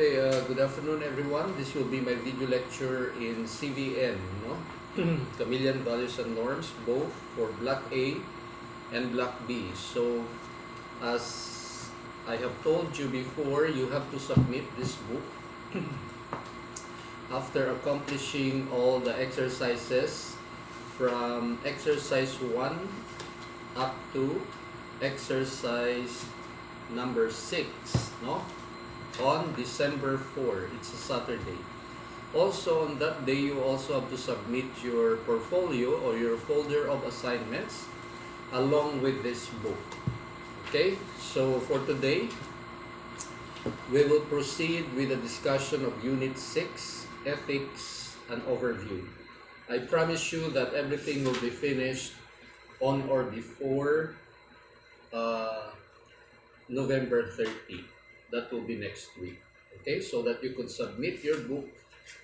Okay, good afternoon everyone. This will be my video lecture in CVN, no? Chameleon Values and Norms, both for Block A and Block B. So, as I have told you before, you have to submit this book after accomplishing all the exercises from exercise 1 up to exercise number 6, no? On December 4, it's a Saturday. Also on that day, you also have to submit your portfolio or your folder of assignments along with this book. Okay, so for today, we will proceed with a discussion of Unit 6, Ethics and Overview. I promise you that everything will be finished on or before November 30. That will be next week. Okay, so that you could submit your book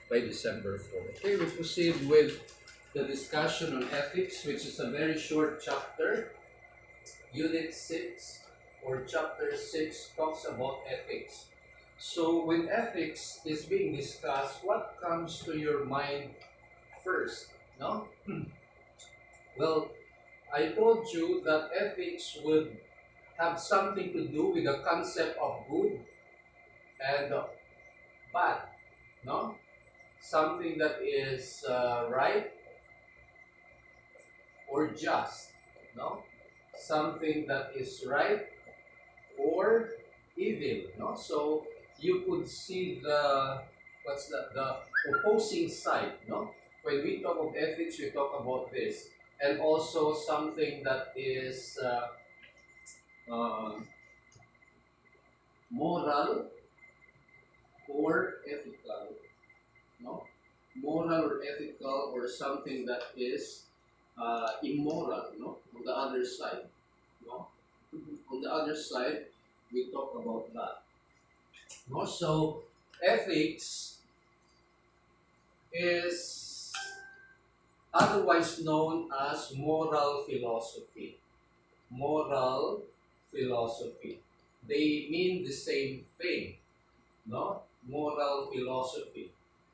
by December 4. Okay, we proceed with the discussion on ethics, which is a very short chapter. Unit 6 or Chapter 6 talks about ethics. So when ethics is being discussed, what comes to your mind first? No? Well, I told you that ethics would have something to do with the concept of good and bad, no? Something that is right or just, no? Something that is right or evil, no? So you could see the opposing side, no? When we talk of ethics, we talk about this, and also something that is moral or ethical, no? Moral or ethical, or something that is immoral, no? On the other side, no? On the other side, we talk about that. No? So ethics is otherwise known as moral philosophy. Moral philosophy. They mean the same thing, no? Moral philosophy.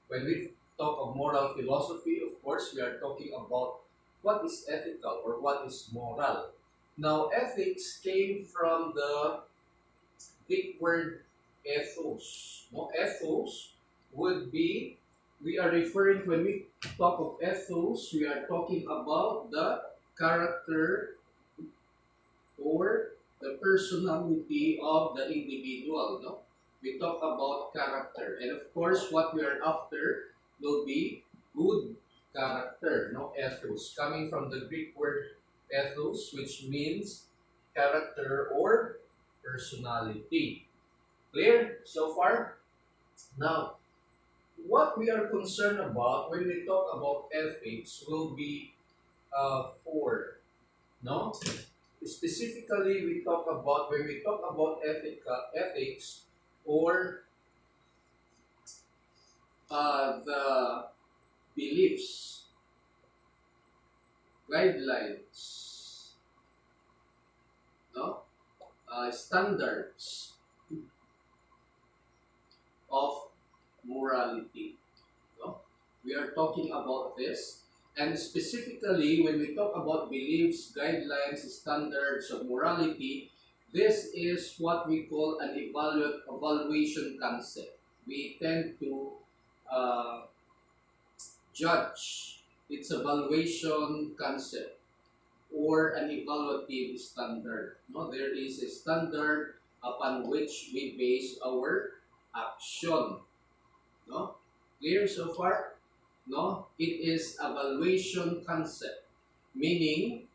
When we talk of moral philosophy, of course, we are talking about what is ethical or what is moral. Now, ethics came from the Greek word ethos. No? Ethos would be, we are referring, when we talk of ethos, we are talking about the character or the personality of the individual, no? We talk about character, and of course, what we are after will be good character, no? Ethos, coming from the Greek word ethos, which means character or personality. Clear so far? Now, what we are concerned about when we talk about ethics will be four, no? Specifically, we talk about, when we talk about ethics or the beliefs, guidelines, no? Standards of morality. No? We are talking about this. And specifically, when we talk about beliefs, guidelines, standards of morality, this is what we call an evaluation concept. We tend to judge its evaluation concept or an evaluative standard. No, there is a standard upon which we base our action. No, clear so far? No, it is evaluation concept, meaning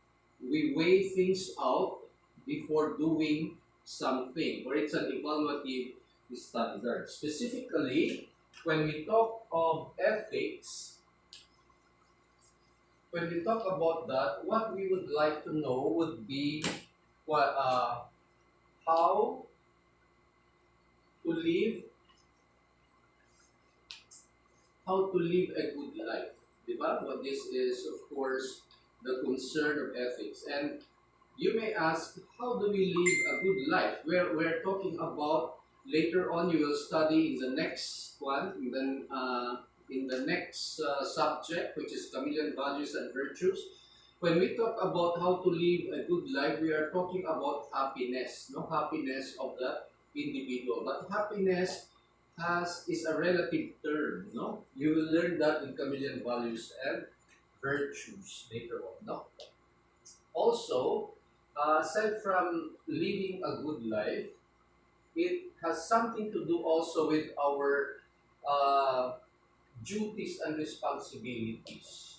we weigh things out before doing something, or it's an evaluative standard. Specifically, when we talk of ethics, when we talk about that, what we would like to know would be what, how to live a good life. Diba? Well, this is, of course, the concern of ethics. And you may ask, how do we live a good life? We're talking about Later on, you will study in the next one, in the next subject, which is chameleon values and virtues. When we talk about how to live a good life, we are talking about happiness, no happiness of the individual. But happiness is a relative term, no? You will learn that in chameleon values and virtues later on, no? Also, aside from living a good life, it has something to do also with our uh, duties and responsibilities.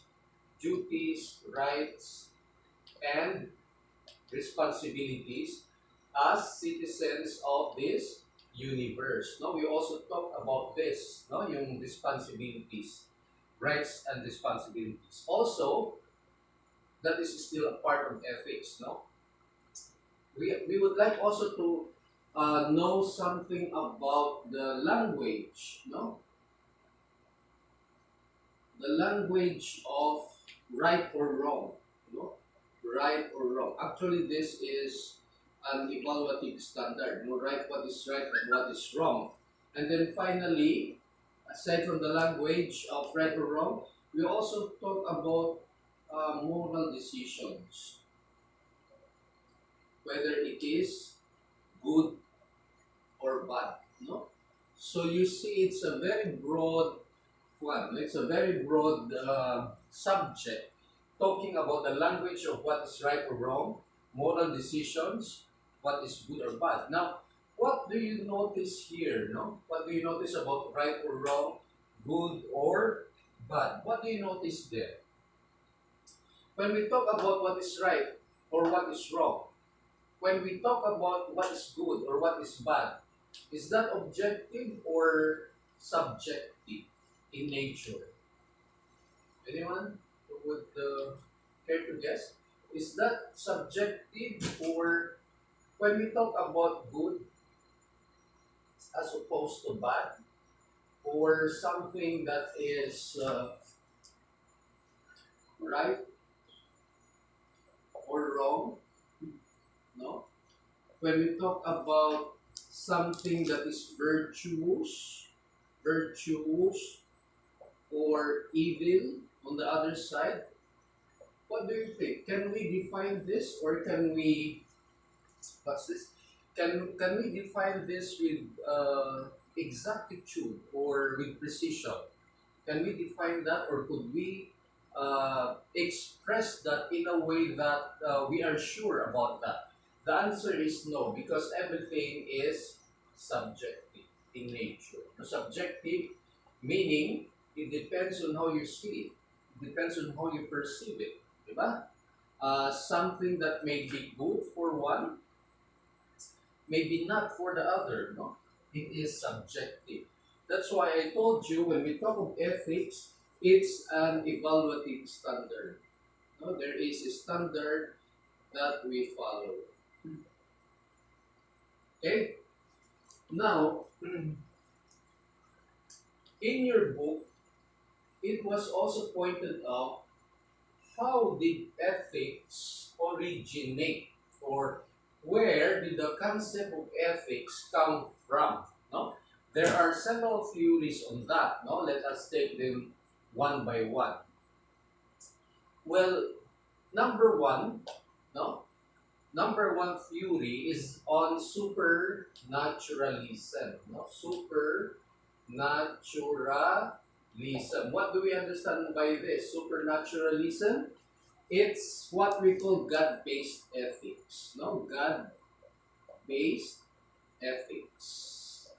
Duties, rights, and responsibilities as citizens of this universe. No, we also talk about this, no, yung responsibilities, rights and responsibilities. Also, that is still a part of ethics, no? We would like also to know something about the language, no? The language of right or wrong, no? Right or wrong. Actually, this is an evaluative standard, no? Right, what is right and what is wrong. And then finally, aside from the language of right or wrong, we also talk about moral decisions, whether it is good or bad, no? So you see, it's a very broad one. It's a very broad subject, talking about the language of what is right or wrong, moral decisions, what is good or bad. Now, what do you notice here? No, what do you notice about right or wrong, good or bad? What do you notice there? When we talk about what is right or what is wrong, when we talk about what is good or what is bad, is that objective or subjective in nature? Anyone who would care to guess? Is that subjective, or when we talk about good as opposed to bad, or something that is right or wrong? No. When we talk about something that is virtuous or evil on the other side, what do you think? Can we define this, or can we, what's this? Can we define this with exactitude or with precision? Can we define that, or could we express that in a way that we are sure about that? The answer is no, because everything is subjective in nature. Subjective meaning it depends on how you see it. It depends on how you perceive it. Diba? Something that may be good for one, maybe not for the other. No? It is subjective. That's why I told you when we talk of ethics, it's an evaluative standard. No? There is a standard that we follow. Okay? Now, in your book, it was also pointed out how did ethics originate, or where did the concept of ethics come from? No? There are several theories on that. No? Let us take them one by one. Well, number one, no? Number one theory is on supernaturalism. No? Supernaturalism. What do we understand by this? Supernaturalism? It's what we call God-based ethics. No? God-based ethics.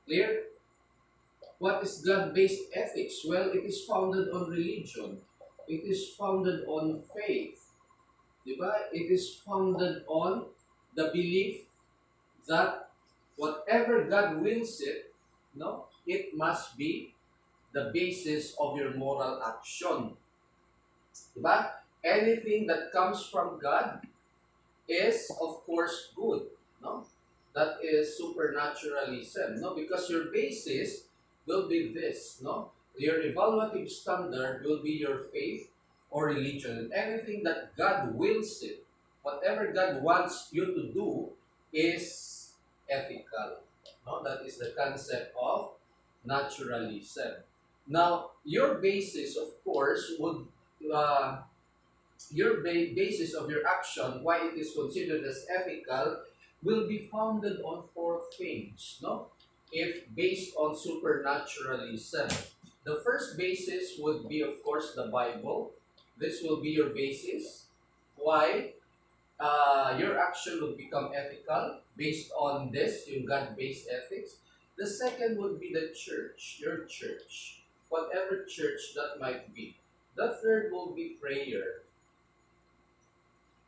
Clear? What is God-based ethics? Well, it is founded on religion. It is founded on faith. Diba? It is founded on the belief that whatever God wills it, no, it must be the basis of your moral action. Diba? Anything that comes from God is, of course, good. No? That is supernaturalism. No? Because your basis will be this. No? Your evaluative standard will be your faith or religion. And anything that God wills it, whatever God wants you to do, is ethical. No? That is the concept of naturalism. Now, your basis, of course, would basis of your action, why it is considered as ethical, will be founded on four things. No, if based on supernaturalism, the first basis would be, of course, the Bible. This will be your basis. Why? Your action would become ethical based on this, yung God-based ethics. The second would be the church, your church, whatever church that might be. The third will be prayer.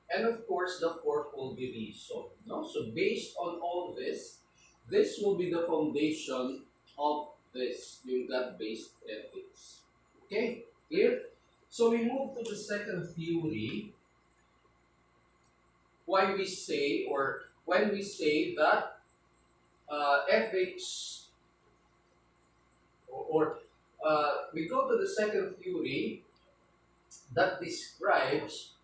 And of course, the fourth will be reason. No? So based on all this, this will be the foundation of this, yung God-based ethics. Okay? Clear? So we move to the second theory. Why we say, or when we say that ethics, we go to the second theory that describes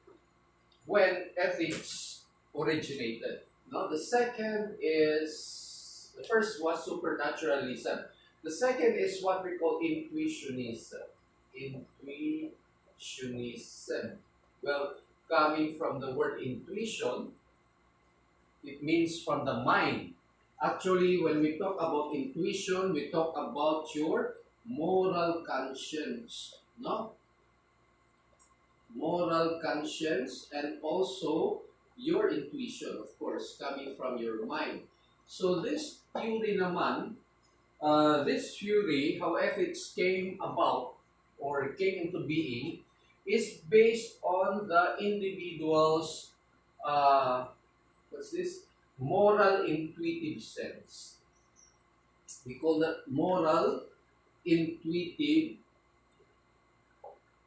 when ethics originated. No, the second is, the first was supernaturalism. The second is what we call intuitionism. Intuitionism. Well, coming from the word intuition, it means from the mind. Actually, when we talk about intuition, we talk about your moral conscience. No? Moral conscience, and also your intuition, of course, coming from your mind. So this theory naman, this theory, how ethics came about or came into being, is based on the individual's, what's this? Moral intuitive sense. We call that moral intuitive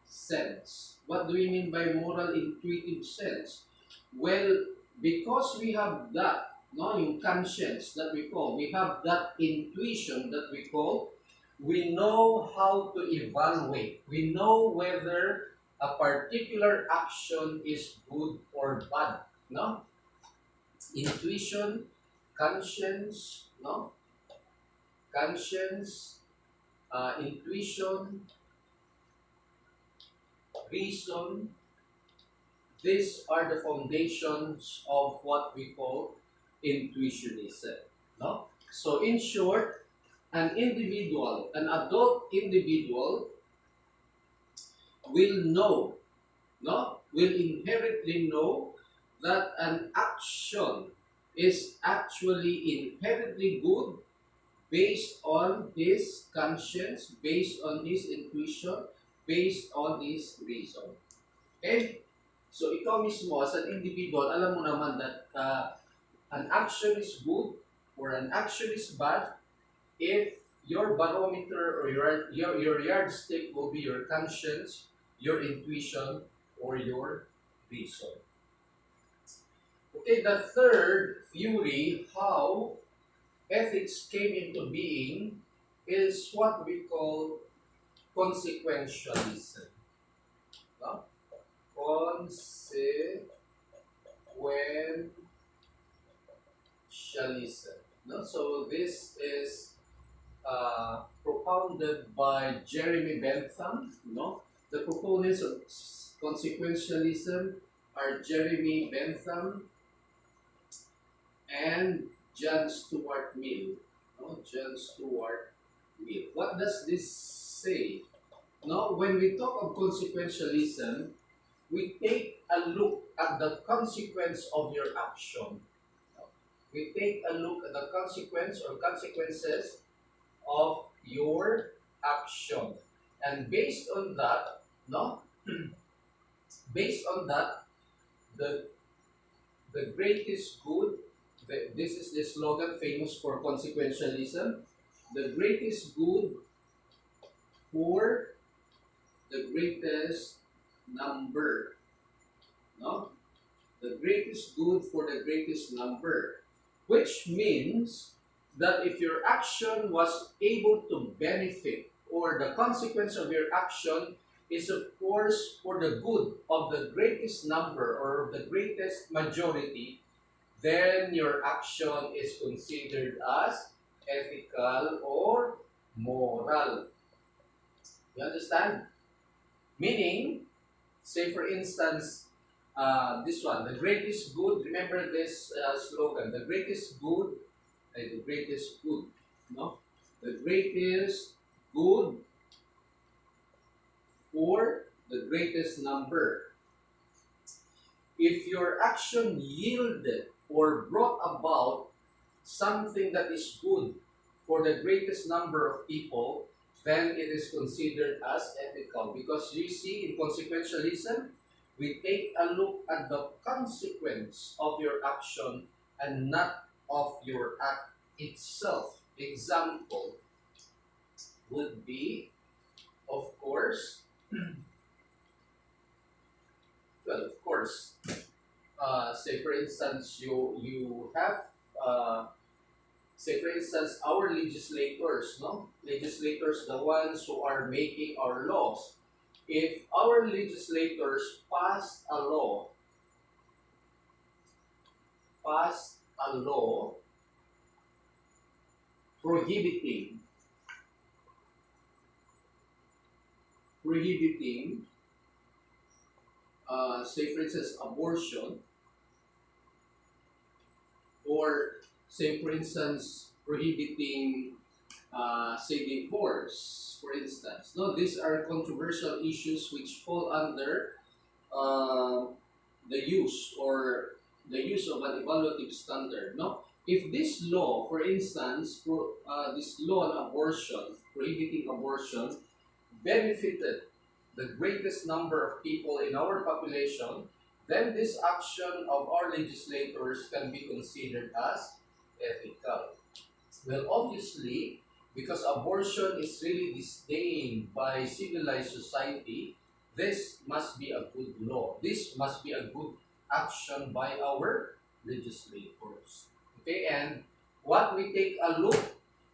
sense. What do we mean by moral intuitive sense? Well, because we have that, no, yung conscience that we call, we have that intuition that we call, we know how to evaluate. We know whether a particular action is good or bad. No? Intuition, conscience, no? Conscience, intuition, reason, these are the foundations of what we call intuitionism. No? So in short, an individual, an adult individual will know, no? Will inherently know that an action is actually inherently good based on his conscience, based on his intuition, based on his reason. Okay? So ikaw mismo as an individual, alam mo naman that an action is good or an action is bad if your barometer or your yardstick will be your conscience, your intuition, or your reason. Okay, the third theory, how ethics came into being, is what we call consequentialism. No? Consequentialism. No? So this is propounded by Jeremy Bentham. No? The proponents of consequentialism are Jeremy Bentham and John Stuart Mill. No? John Stuart Mill. What does this say? No? When we talk of consequentialism, we take a look at the consequence of your action. We take a look at the consequence or consequences of your action. And based on that, no? Based on that, the greatest good, this is the slogan famous for consequentialism, the greatest good for the greatest number. No? The greatest good for the greatest number. Which means that if your action was able to benefit, or the consequence of your action is of course for the good of the greatest number or the greatest majority, then your action is considered as ethical, or moral. You understand? Meaning, say for instance, this one, the greatest good, remember this slogan, the greatest good, the greatest good, no? The greatest good for the greatest number. If your action yielded or brought about something that is good for the greatest number of people, then it is considered as ethical. Because you see, in consequentialism, we take a look at the consequence of your action and not of your act itself. Example would be, of course, well, of course, say for instance, you have say for instance our legislators, no, legislators, the ones who are making our laws. If our legislators pass a law prohibiting prohibiting say for instance abortion, or say for instance prohibiting say divorce, for instance. No, these are controversial issues which fall under uh, the use of an evaluative standard. No, if this law, for instance, this law on abortion, prohibiting abortion, benefited the greatest number of people in our population, then this action of our legislators can be considered as ethical. Well, obviously, because abortion is really disdained by civilized society, this must be a good law. This must be a good action by our legislators. Okay, and what we take a look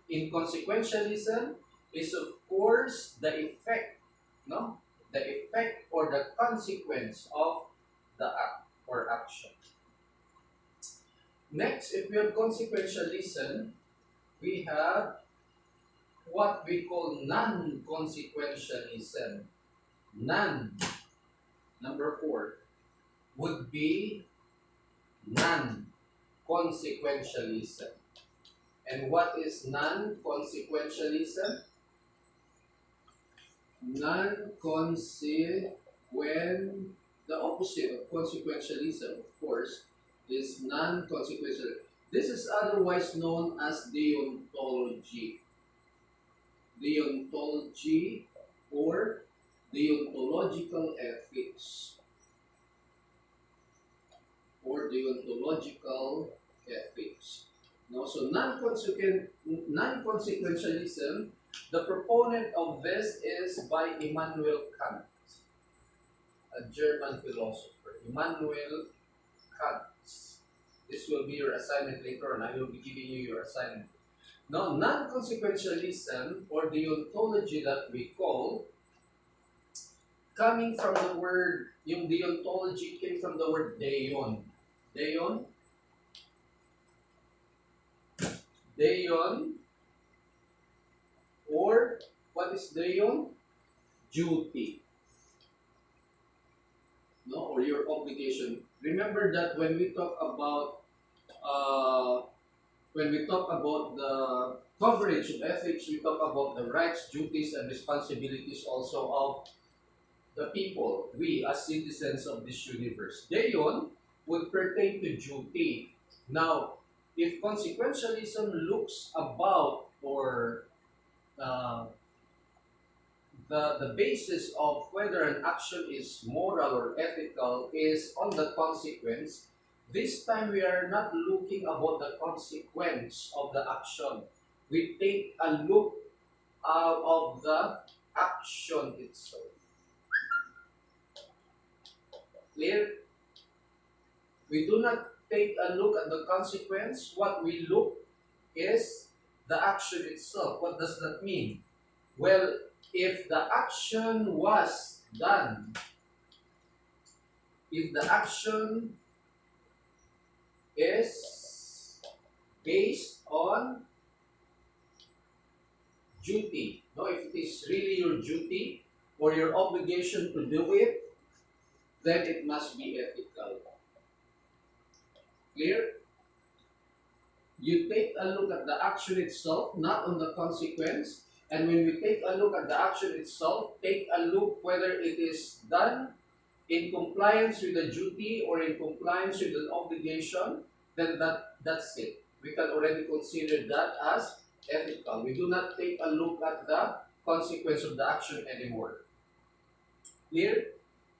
in consequentialism is, of course, the effect, no? The effect or the consequence of the act or action. Next, if we have consequentialism, we have what we call non-consequentialism. Non, number 4, would be non-consequentialism. And what is non-consequentialism? The opposite of consequentialism, of course, is non-consequential. This is otherwise known as deontology. Deontology or deontological ethics or deontological ethics. No, so non-consequentialism, the proponent of this is by Immanuel Kant, a German philosopher. Immanuel Kant. This will be your assignment later on. I will be giving you your assignment. Now, non-consequentialism or deontology that we call, coming from the word, yung deontology came from the word deon. Deon? Deon, or what is deon? Duty. No, or your obligation. Remember that when we talk about the coverage of ethics, we talk about the rights, duties, and responsibilities also of the people, we as citizens of this universe. Deon would pertain to duty. Now, if consequentialism looks about, or uh, the basis of whether an action is moral or ethical is on the consequence, this time we are not looking about the consequence of the action. We take a look out of the action itself. Clear? We do not take a look at the consequence. What we look is the action itself. What does that mean? Well, if the action was done, if the action is based on duty, no, if it is really your duty or your obligation to do it, then it must be ethical. Clear? You take a look at the action itself, not on the consequence. And when we take a look at the action itself, take a look whether it is done in compliance with the duty or in compliance with an obligation, then that's it. We can already consider that as ethical. We do not take a look at the consequence of the action anymore. Clear?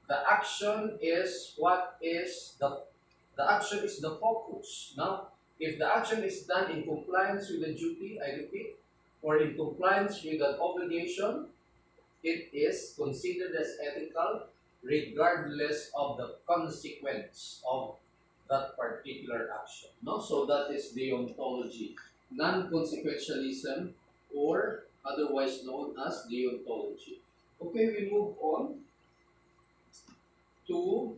The action is what is the action is the focus. Now, if the action is done in compliance with the duty, I repeat, or in compliance with an obligation, it is considered as ethical regardless of the consequence of that particular action. No? So that is deontology. Non-consequentialism, or otherwise known as deontology. Okay, we move on to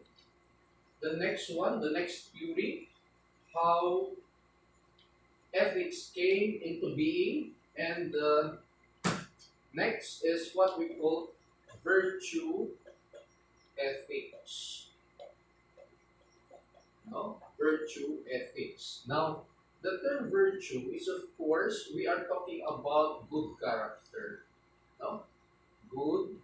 the next one, the next theory, how ethics came into being, and next is what we call virtue ethics. No? Virtue ethics. Now, the term virtue is, of course, we are talking about good character. No? Good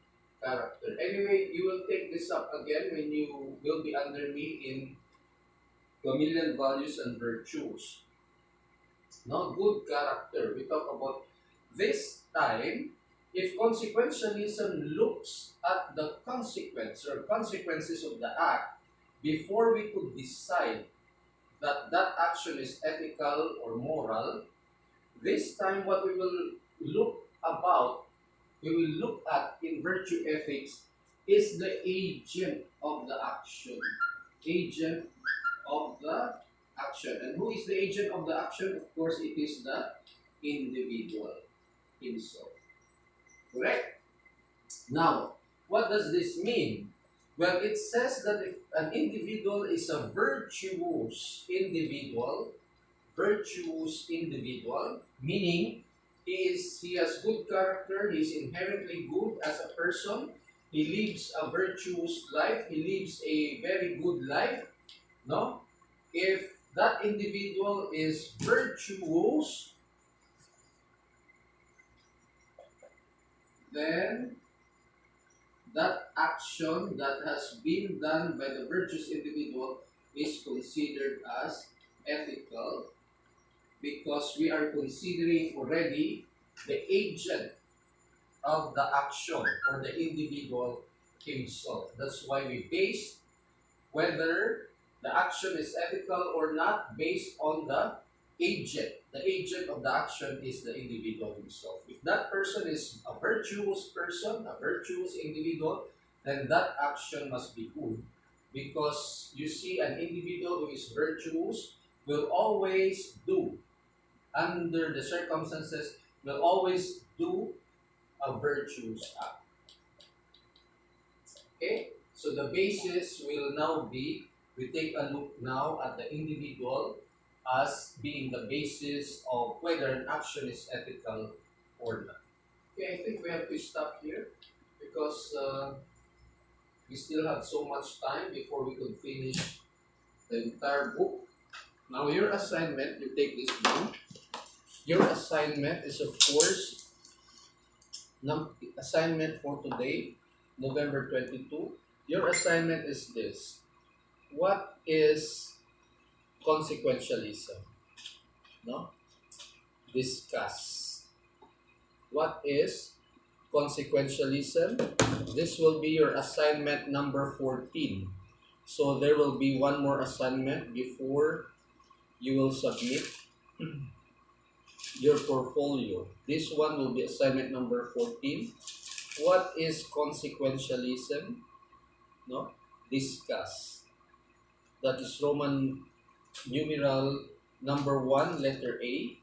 character. Anyway, you will take this up again when you will be under me in Chameleon values and virtues. No? Good character. We talk about this time. If consequentialism looks at the consequence or consequences of the act before we could decide that that action is ethical or moral, this time what we will look about, we will look at in virtue ethics is the agent of the action. Agent of the action. And who is the agent of the action? Of course, it is the individual himself. Correct? Now, what does this mean? Well, it says that if an individual is a virtuous individual, meaning he has good character, he is inherently good as a person, he lives a virtuous life, he lives a very good life, no? If that individual is virtuous, then that action that has been done by the virtuous individual is considered as ethical, because we are considering already the agent of the action or the individual himself. That's why we base whether the action is ethical or not based on the agent. The agent of the action is the individual himself. If that person is a virtuous person, a virtuous individual, then that action must be good. Because you see, an individual who is virtuous will always do, under the circumstances, will always do a virtuous act. Okay? So the basis will now be, we take a look now at the individual as being the basis of whether an action is ethical or not. Okay, I think we have to stop here because we still have so much time before we could finish the entire book. Now your assignment, you take this down. Your assignment is, of course, assignment for today, November 22. Your assignment is this. What is consequentialism? No? Discuss. What is consequentialism? This will be your assignment number 14. So there will be one more assignment before you will submit your portfolio. This one will be assignment number 14. What is consequentialism? No? Discuss. That is Roman numeral number 1, letter A.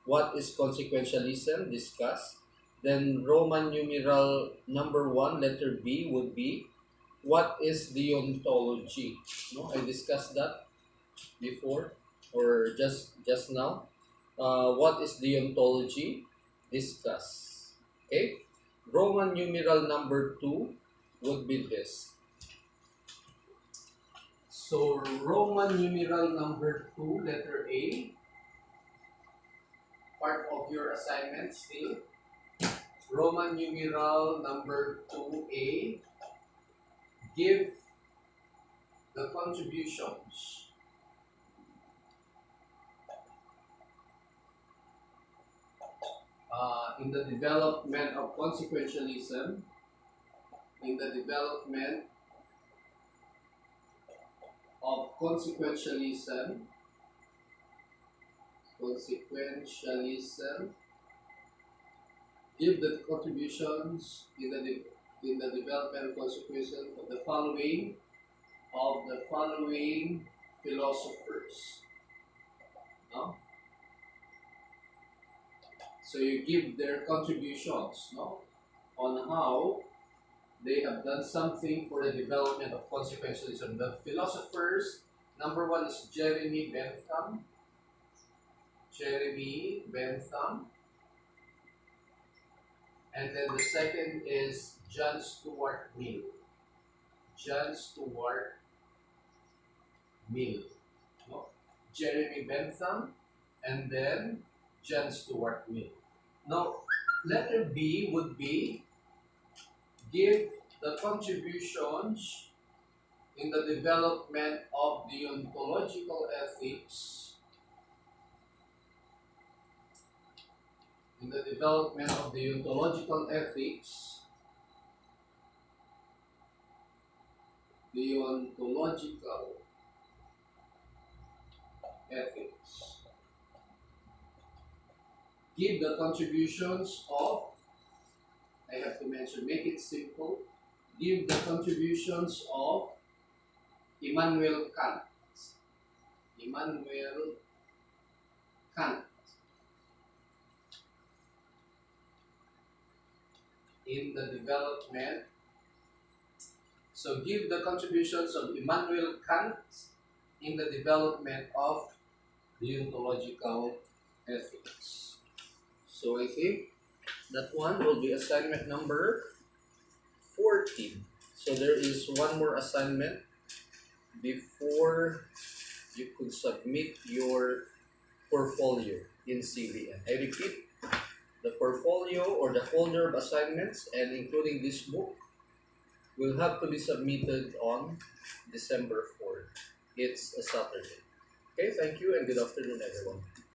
What is consequentialism? Discuss. Then Roman numeral number 1, letter B would be, what is deontology? No, I discussed that before or just now. What is deontology? discuss. Okay? Roman numeral number 2 would be this. So, Roman numeral number 2, letter A, part of your assignment still. Roman numeral number 2A, give the contributions in the development of consequentialism, in the development of consequentialism, give the contributions in the development of consequentialism of the following philosophers. No? So you give their contributions, no, on how they have done something for the development of consequentialism. The philosophers, number 1 is Jeremy Bentham. And then the second is John Stuart Mill. No? Jeremy Bentham and then John Stuart Mill. Now, letter B would be give the contributions in the development of deontological ethics, deontological ethics. Give the contributions of, I have to mention, make it simple. Give the contributions of Immanuel Kant. In the development. So give the contributions of Immanuel Kant in the development of deontological ethics. So I think that one will be assignment number 14. So there is one more assignment before you could submit your portfolio in CVN. I repeat, the portfolio or the folder of assignments and including this book will have to be submitted on December 4th. It's a Saturday. Okay, thank you and good afternoon everyone.